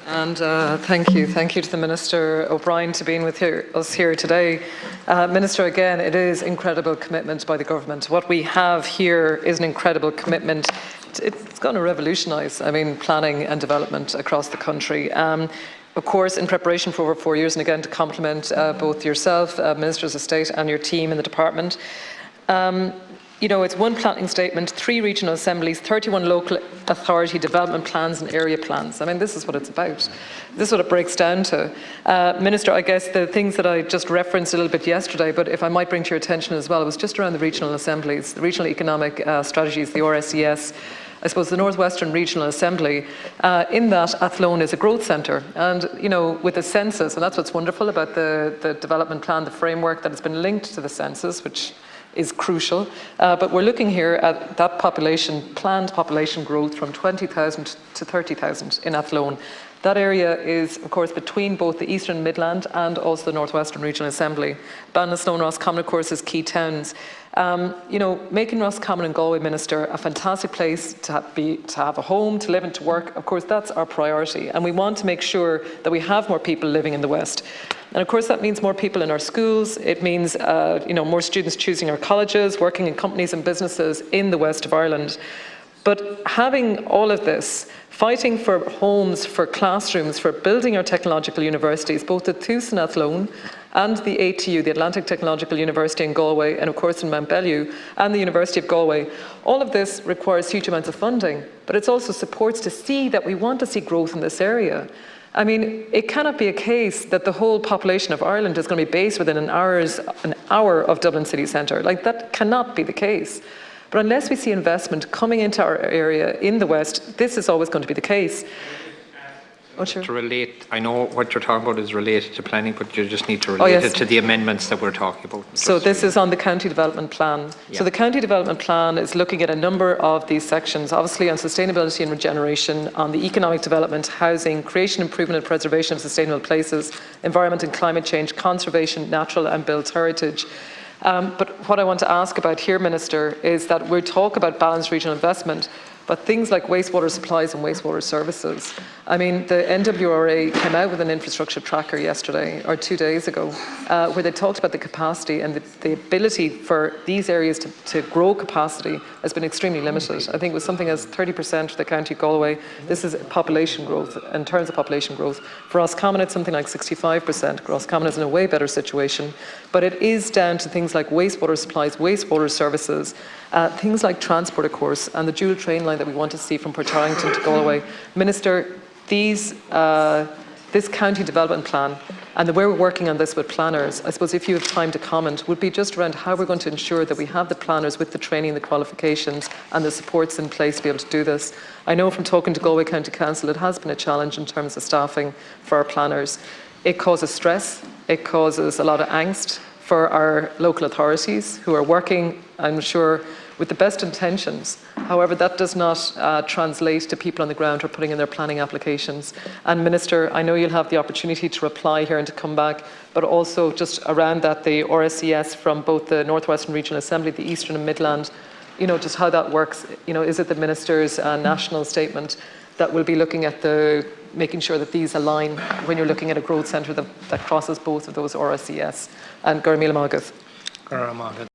And thank you to the Minister O'Brien to being with us here today. Minister, again, it is incredible commitment by the government. What we have here is an incredible commitment. It's going to revolutionise, planning and development across the country. Of course, in preparation for over 4 years, and again to compliment both yourself, Ministers of State, and your team in the department. It's one planning statement, 3 regional assemblies, 31 local authority development plans and area plans. This is what it's about. This is what it breaks down to. Minister, I guess the things that I just referenced a little bit yesterday, but if I might bring to your attention as well, it was just around the regional assemblies, the regional economic strategies, the RSES. I suppose the Northwestern Regional Assembly, in that Athlone is a growth centre, and with the census, and that's what's wonderful about the development plan, the framework that has been linked to the census, which is crucial, but we're looking here at that planned population growth from 20,000 to 30,000 in Athlone. That area is, of course, between both the Eastern Midland and also the Northwestern Regional Assembly. Ballinasloe, Roscommon, of course, is key towns. Making Roscommon and Galway, Minister, a fantastic place to have a home, to live and to work, of course, that's our priority. And we want to make sure that we have more people living in the West. And of course, that means more people in our schools. It means, more students choosing our colleges, working in companies and businesses in the West of Ireland. But having all of this, fighting for homes, for classrooms, for building our technological universities, both at Thús and Athlone, and the ATU, the Atlantic Technological University in Galway, and of course in Mount Bellew, and the University of Galway. All of this requires huge amounts of funding, but it also supports to see that we want to see growth in this area. It cannot be a case that the whole population of Ireland is going to be based within an hour of Dublin city centre. That cannot be the case. But unless we see investment coming into our area in the West, this is always going to be the case. Oh, sure. To relate, I know what you're talking about is related to planning, but you just need to relate it to the amendments that we're talking about. So this is on the County Development Plan. Yeah. So the County Development Plan is looking at a number of these sections, obviously on sustainability and regeneration, on the economic development, housing, creation, improvement and preservation of sustainable places, environment and climate change, conservation, natural and built heritage. But what I want to ask about here, Minister, is that we talk about balanced regional investment, but things like wastewater supplies and wastewater services. The NWRA came out with an infrastructure tracker yesterday, or 2 days ago, where they talked about the capacity and the ability for these areas to grow capacity has been extremely limited. I think it was something as 30% for the County of Galway. This is population growth, in terms of population growth. For Roscommon, it's something like 65%. Roscommon is in a way better situation, but it is down to things like wastewater supplies, wastewater services, things like transport, of course, and the dual train line that we want to see from Portarlington to Galway. Minister, this county development plan and the way we're working on this with planners, I suppose if you have time to comment, would be just around how we're going to ensure that we have the planners with the training, the qualifications and the supports in place to be able to do this. I know from talking to Galway County Council, it has been a challenge in terms of staffing for our planners. It causes stress, it causes a lot of angst for our local authorities who are working, I'm sure, with the best intentions. However, that does not translate to people on the ground who are putting in their planning applications. And Minister, I know you'll have the opportunity to reply here and to come back, but also just around that, the RSES from both the Northwestern Regional Assembly, the Eastern and Midland, just how that works. Is it the Minister's national statement that will be looking at making sure that these align when you're looking at a growth centre that crosses both of those RSES? And Gurmila Magath.